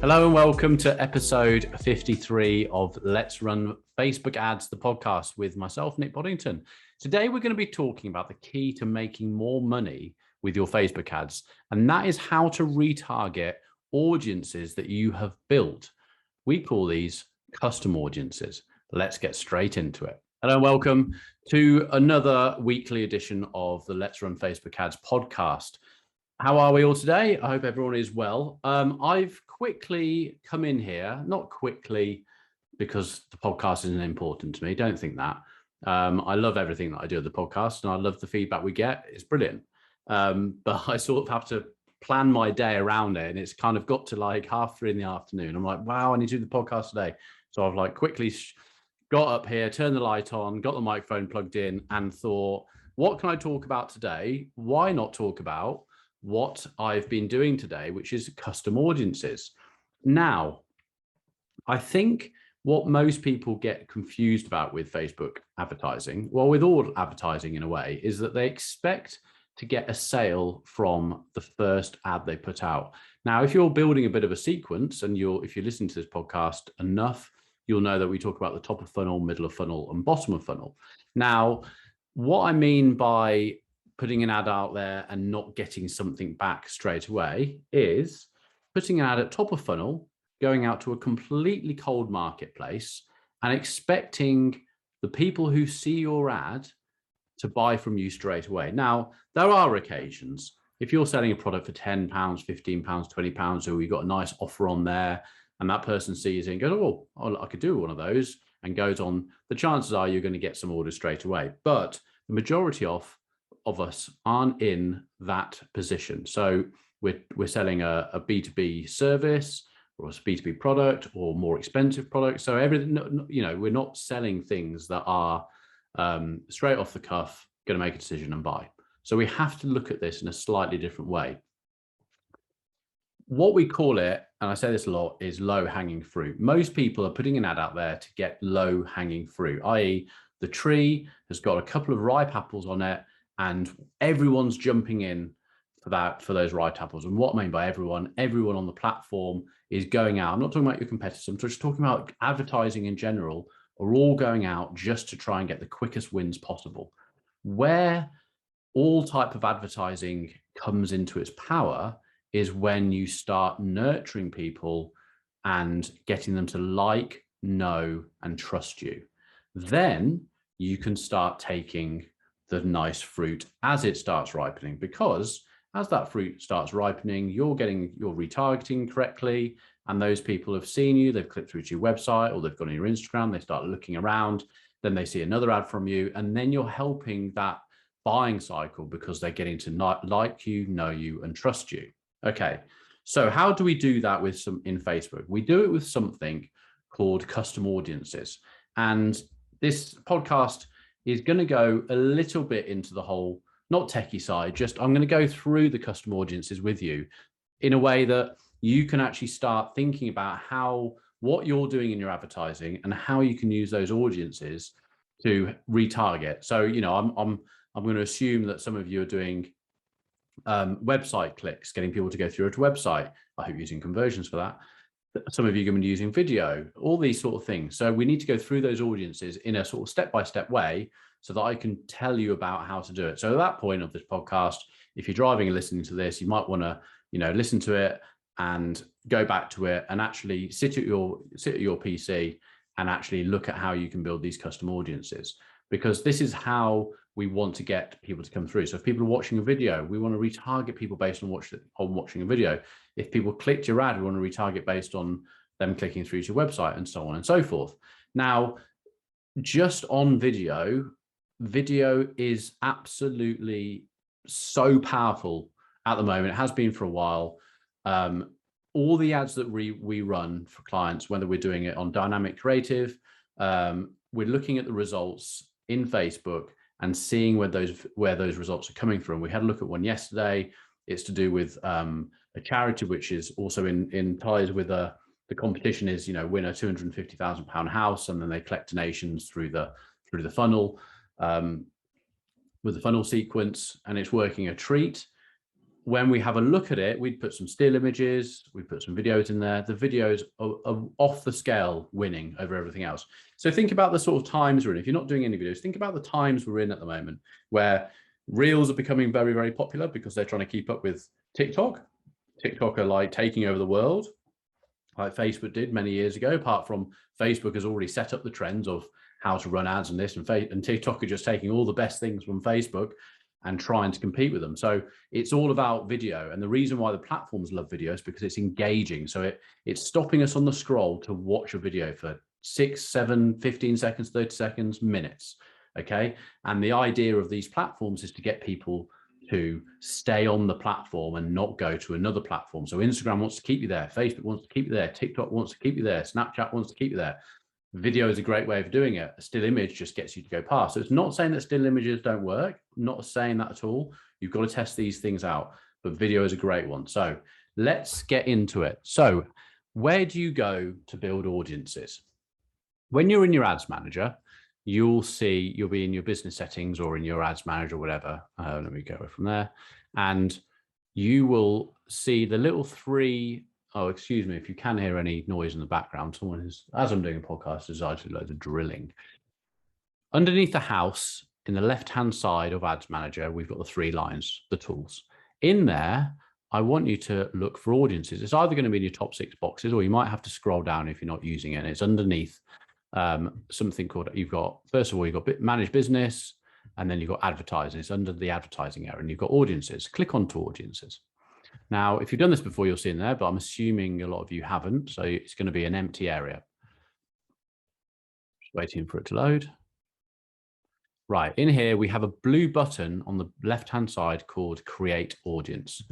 Hello and welcome to episode 53 of Let's Run Facebook Ads, the podcast with myself, Nick Boddington. Today, we're going to be talking about the key to making more money with your Facebook ads, and that is how to retarget audiences that you have built. We call these custom audiences. Let's get straight into it. Hello and welcome to another weekly edition of the Let's Run Facebook Ads podcast. How are we all today? I hope everyone is well. I've quickly come in here, not quickly because the podcast isn't important to me. Don't think that. I love everything that I do at the podcast and I love the feedback we get. It's brilliant. But I sort of have to plan my day around it. And it's kind of got to like 3:30 in the afternoon. I'm like, wow, I need to do the podcast today. So I've like quickly got up here, turned the light on, got the microphone plugged in and thought, what can I talk about today? Why not talk about what I've been doing today, which is custom audiences. Now, I think what most people get confused about with Facebook advertising, well, with all advertising in a way, is that they expect to get a sale from the first ad they put out. Now, if you're building a bit of a sequence and if you listen to this podcast enough, you'll know that we talk about the top of funnel, middle of funnel, and bottom of funnel. Now, what I mean by putting an ad out there and not getting something back straight away is putting an ad at top of funnel, going out to a completely cold marketplace and expecting the people who see your ad to buy from you straight away. Now, there are occasions, if you're selling a product for £10, £15, £20, or you've got a nice offer on there and that person sees it and goes, oh, I could do one of those and goes on, the chances are you're going to get some orders straight away. But the majority of us aren't in that position. So we're selling a B2B service or a B2B product or more expensive product. So everything, we're not selling things that are straight off the cuff, going to make a decision and buy. So we have to look at this in a slightly different way. What we call it, and I say this a lot, is low hanging fruit. Most people are putting an ad out there to get low hanging fruit, i.e. the tree has got a couple of ripe apples on it and everyone's jumping in for those ripe apples. And what I mean by everyone on the platform is going out. I'm not talking about your competitors. I'm just talking about advertising in general are all going out just to try and get the quickest wins possible. Where all type of advertising comes into its power is when you start nurturing people and getting them to like, know, and trust you. Then you can start taking the nice fruit as it starts ripening, because as that fruit starts ripening, you're getting your retargeting correctly, and those people have seen you, they've clicked through to your website or they've gone on your Instagram, they start looking around, then they see another ad from you, and then you're helping that buying cycle because they're getting to not like you, know you, and trust you. Okay, so how do we do that in Facebook? We do it with something called custom audiences, and this podcast is going to go a little bit into the whole, not techie side, just I'm going to go through the custom audiences with you in a way that you can actually start thinking about what you're doing in your advertising and how you can use those audiences to retarget. So, I'm going to assume that some of you are doing website clicks, getting people to go through to a website. I hope you're using conversions for that. Some of you are going to be using video, all these sort of things. So we need to go through those audiences in a sort of step-by-step way so that I can tell you about how to do it. So at that point of this podcast, if you're driving and listening to this, you might want to, listen to it and go back to it and actually sit at your PC and actually look at how you can build these custom audiences, because this is how we want to get people to come through. So if people are watching a video, we want to retarget people based on watching a video. If people clicked your ad, we want to retarget based on them clicking through to your website, and so on and so forth. Now, just on video is absolutely so powerful at the moment. It has been for a while. All the ads that we run for clients, whether we're doing it on dynamic creative, we're looking at the results in Facebook and seeing where those results are coming from. We had a look at one yesterday. It's to do with a charity which is also in ties with the competition is, win a £250,000 house, and then they collect donations through the funnel with the funnel sequence, and it's working a treat. when we have a look at it, we'd put some still images, we put some videos in there. The videos are off the scale winning over everything else. So think about the sort of times we're in. If you're not doing any videos, think about the times we're in at the moment, where reels are becoming very, very popular because they're trying to keep up with TikTok. TikTok are like taking over the world, like Facebook did many years ago, apart from Facebook has already set up the trends of how to run ads and this, and TikTok are just taking all the best things from Facebook and trying to compete with them. So it's all about video. And the reason why the platforms love video is because it's engaging. So it's stopping us on the scroll to watch a video for 6, 7, 15 seconds, 30 seconds, minutes. Okay. And the idea of these platforms is to get people to stay on the platform and not go to another platform. So Instagram wants to keep you there. Facebook wants to keep you there. TikTok wants to keep you there. Snapchat wants to keep you there. Video is a great way of doing it. A still image just gets you to go past. So it's not saying that still images don't work. I'm not saying that at all. You've got to test these things out, but video is a great one. So let's get into it. So where do you go to build audiences? When you're in your ads manager, you'll be in your business settings or in your ads manager, whatever. Let me go from there. And you will see the little three. Oh, excuse me, if you can hear any noise in the background, someone is, as I'm doing a podcast, decided to do loads of drilling. Underneath the house, in the left-hand side of Ads Manager, we've got the 3 lines, the tools. In there, I want you to look for audiences. It's either going to be in your top 6 boxes, or you might have to scroll down if you're not using it. And it's underneath something called, first of all, you've got manage business, and then you've got advertising. It's under the advertising area, and you've got audiences. Click on to audiences. Now, if you've done this before, you'll see in there, but I'm assuming a lot of you haven't. So it's going to be an empty area. Just waiting for it to load. Right, in here, we have a blue button on the left-hand side called Create Audience.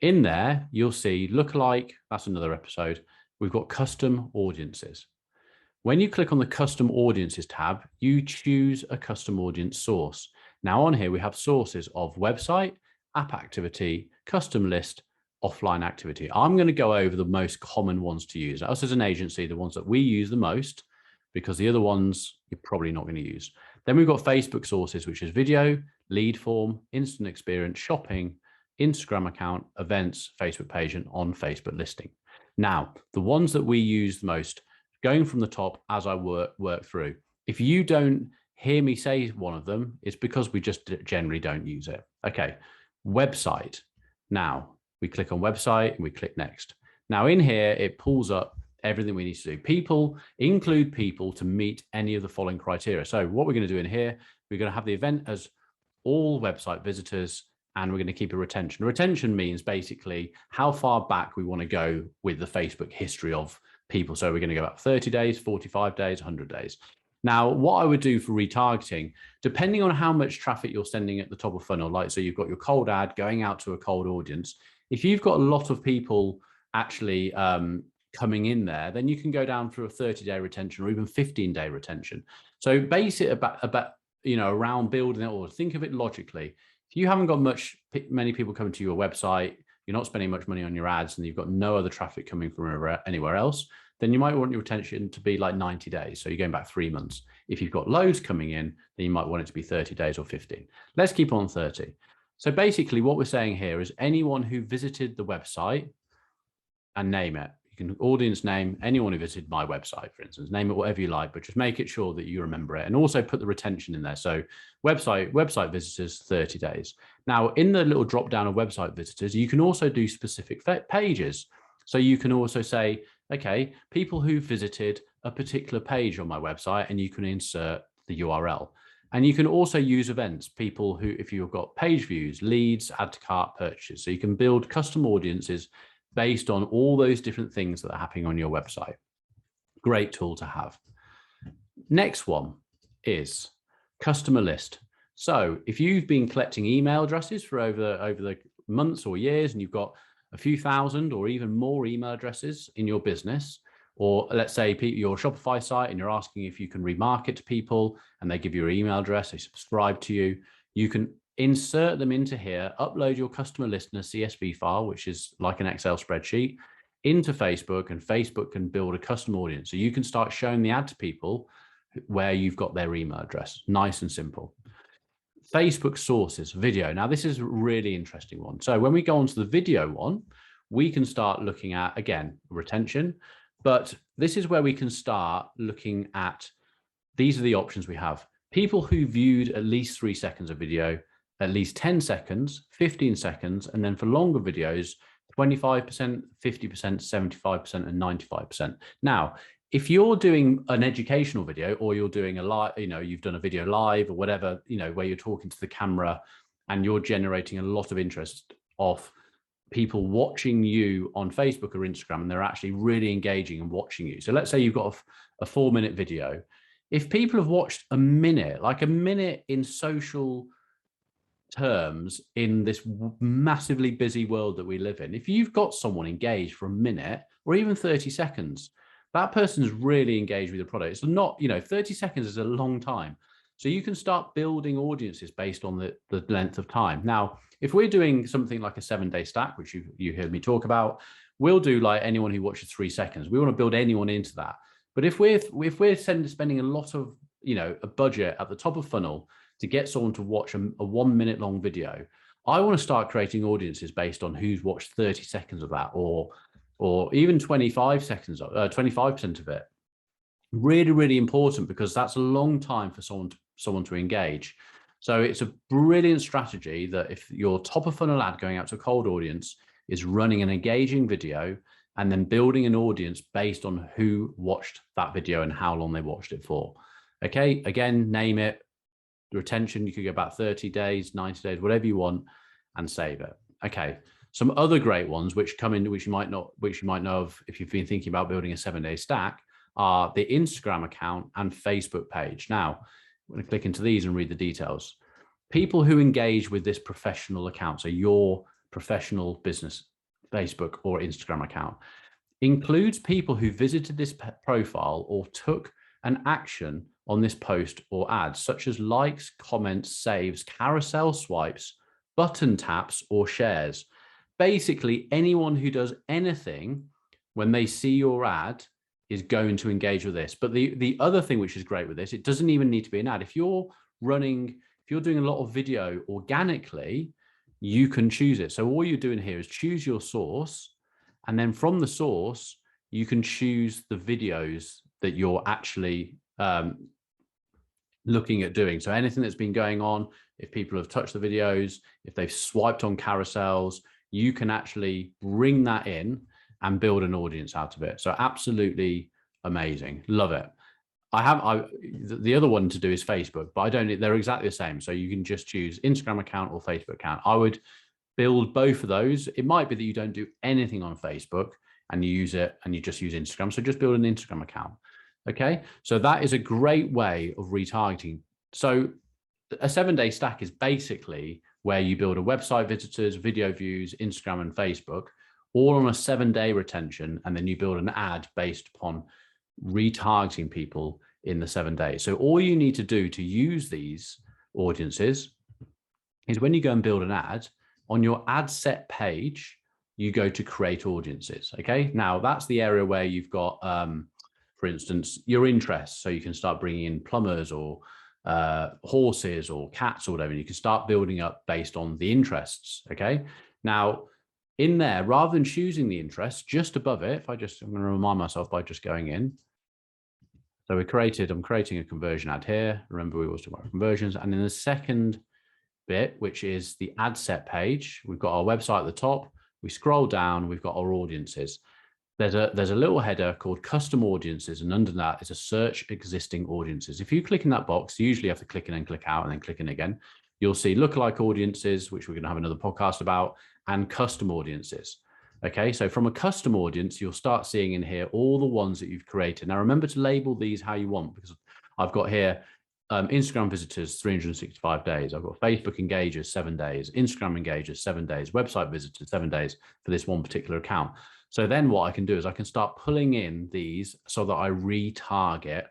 In there, you'll see Lookalike, that's another episode. We've got Custom Audiences. When you click on the Custom Audiences tab, you choose a custom audience source. Now on here, we have sources of website, app activity, custom list, offline activity. I'm going to go over the most common ones to use. Us as an agency, the ones that we use the most, because the other ones you're probably not going to use. Then we've got Facebook sources, which is video, lead form, instant experience, shopping, Instagram account, events, Facebook page, and on Facebook listing. Now, the ones that we use the most, going from the top as I work through. If you don't hear me say one of them, it's because we just generally don't use it. Okay, website. Now, we click on website and we click next. Now in here, it pulls up everything we need to do. Include people to meet any of the following criteria. So what we're going to do in here, we're going to have the event as all website visitors, and we're going to keep a retention. Retention means basically how far back we want to go with the Facebook history of people. So we're going to go back 30 days, 45 days, 100 days. Now, what I would do for retargeting, depending on how much traffic you're sending at the top of funnel, like so you've got your cold ad going out to a cold audience. If you've got a lot of people actually coming in there, then you can go down through a 30-day retention or even 15-day retention. So base it about around building it, or think of it logically. If you haven't got many people coming to your website, you're not spending much money on your ads, and you've got no other traffic coming from anywhere else, then you might want your retention to be like 90 days. So you're going back 3 months. If you've got loads coming in, then you might want it to be 30 days or 15. Let's keep on 30. So basically what we're saying here is anyone who visited the website, and name it. You can audience name anyone who visited my website, for instance, name it whatever you like, but just make it sure that you remember it, and also put the retention in there. So website visitors, 30 days. Now in the little drop down of website visitors, you can also do specific pages. So you can also say, okay, people who visited a particular page on my website, and you can insert the URL. And you can also use events, people who, if you've got page views, leads, add to cart, purchases. So you can build custom audiences based on all those different things that are happening on your website. Great tool to have. Next one is customer list. So if you've been collecting email addresses for over the months or years, and you've got a few thousand or even more email addresses in your business, or let's say your Shopify site, and you're asking if you can remarket to people, and they give you your email address, they subscribe to you, you can insert them into here, upload your customer list in a CSV file, which is like an Excel spreadsheet, into Facebook, and Facebook can build a custom audience. So you can start showing the ad to people where you've got their email address. Nice and simple. Facebook sources, video. Now, this is a really interesting one. So when we go on to the video one, we can start looking at, again, retention, but this is where we can start looking at, these are the options we have. People who viewed at least 3 seconds of video, at least 10 seconds, 15 seconds, and then for longer videos, 25%, 50%, 75%, and 95%. Now, if you're doing an educational video or you're doing a live, you've done a video live or whatever, where you're talking to the camera and you're generating a lot of interest of people watching you on Facebook or Instagram, and they're actually really engaging and watching you. So let's say you've got a 4-minute video. If people have watched a minute, like a minute in social terms in this massively busy world that we live in, if you've got someone engaged for a minute or even 30 seconds, that person's really engaged with the product. It's not, 30 seconds is a long time. So you can start building audiences based on the length of time. Now, if we're doing something like a 7-day stack, which you heard me talk about, we'll do like anyone who watches 3 seconds. We want to build anyone into that. But if we're spending a lot of, a budget at the top of funnel to get someone to watch a 1 minute long video, I want to start creating audiences based on who's watched 30 seconds of that, or even 25 seconds, 25% of it. Really, really important, because that's a long time for someone to engage. So it's a brilliant strategy that if your top of funnel ad going out to a cold audience is running an engaging video and then building an audience based on who watched that video and how long they watched it for. Okay, again, name it. The retention, you could go back 30 days, 90 days, whatever you want, and save it. Okay. Some other great ones which come in, which you might know of if you've been thinking about building a 7-day stack, are the Instagram account and Facebook page. Now, I'm going to click into these and read the details. People who engage with this professional account, so your professional business Facebook or Instagram account, includes people who visited this profile or took an action on this post or ad, such as likes, comments, saves, carousel swipes, button taps, or shares. Basically, anyone who does anything when they see your ad is going to engage with this. But the other thing which is great with this, it doesn't even need to be an ad. If you're doing a lot of video organically, you can choose it. So all you're doing here is choose your source, and then from the source, you can choose the videos that you're actually looking at doing. So anything that's been going on, if people have touched the videos, if they've swiped on carousels, you can actually bring that in and build an audience out of it. So absolutely amazing. Love it. The other one to do is Facebook, but they're exactly the same. So you can just choose Instagram account or Facebook account. I would build both of those. It might be that you don't do anything on Facebook and you just use Instagram. So just build an Instagram account. Okay. So that is a great way of retargeting. So a 7-day stack is basically where you build a website visitors, video views, Instagram and Facebook, all on a 7-day retention. And then you build an ad based upon retargeting people in the 7 days. So all you need to do to use these audiences is when you go and build an ad, on your ad set page, you go to create audiences. Okay. Now that's the area where you've got, for instance, your interests. So you can start bringing in plumbers or horses or cats or whatever. And you can start building up based on the interests. Okay. Now in there, rather than choosing the interest, just above it, I'm going to remind myself by just going in. So I'm creating a conversion ad here. Remember, we always talk about conversions. And in the second bit, which is the ad set page, we've got our website at the top. We scroll down, we've got our audiences. There's a little header called custom audiences, and under that is a search existing audiences. If you click in that box, you usually have to click in and click out and then click in again. You'll see lookalike audiences, which we're going to have another podcast about, and custom audiences. Okay, so from a custom audience, you'll start seeing in here all the ones that you've created. Now, remember to label these how you want, because I've got here Instagram visitors, 365 days. I've got Facebook engagers, 7 days, Instagram engagers, 7 days, website visitors, 7 days for this one particular account. So then what I can do is I can start pulling in these so that I retarget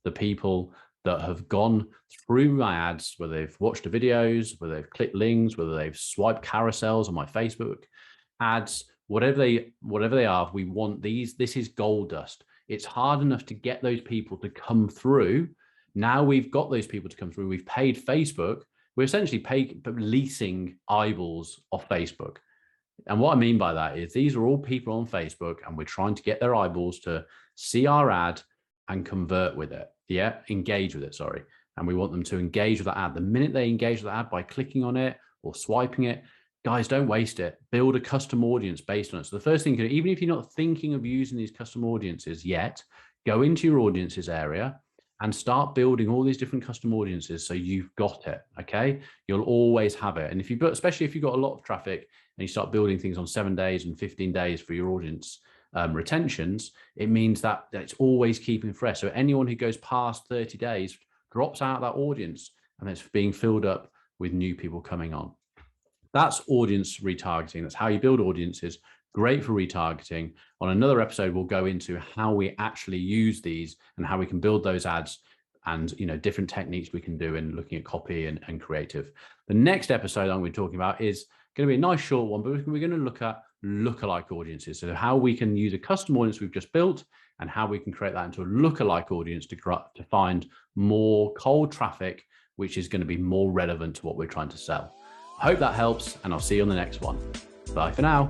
the people that have gone through my ads, whether they've watched the videos, whether they've clicked links, whether they've swiped carousels on my Facebook ads, whatever they are, we want these. This is gold dust. It's hard enough to get those people to come through. Now we've got those people to come through. We've paid Facebook we're essentially leasing eyeballs off Facebook. And what I mean by that is these are all people on Facebook, and we're trying to get their eyeballs to see our ad and convert with it. Yeah, engage with it, sorry. And we want them to engage with that ad. The minute they engage with the ad by clicking on it or swiping it, guys, don't waste it. Build a custom audience based on it. So the first thing, even if you're not thinking of using these custom audiences yet, go into your audiences area and start building all these different custom audiences so you've got it, okay? You'll always have it. And if especially if you've got a lot of traffic and you start building things on 7 days and 15 days for your audience retentions, it means that it's always keeping fresh. So anyone who goes past 30 days drops out of that audience, and it's being filled up with new people coming on. That's audience retargeting. That's how you build audiences. Great for retargeting. On another episode, we'll go into how we actually use these and how we can build those ads, and different techniques we can do in looking at copy and creative. The next episode I'm going to be talking about is going to be a nice short one, but we're going to look at lookalike audiences. So how we can use a custom audience we've just built and how we can create that into a lookalike audience to find more cold traffic, which is going to be more relevant to what we're trying to sell. I hope that helps, and I'll see you on the next one. Bye for now.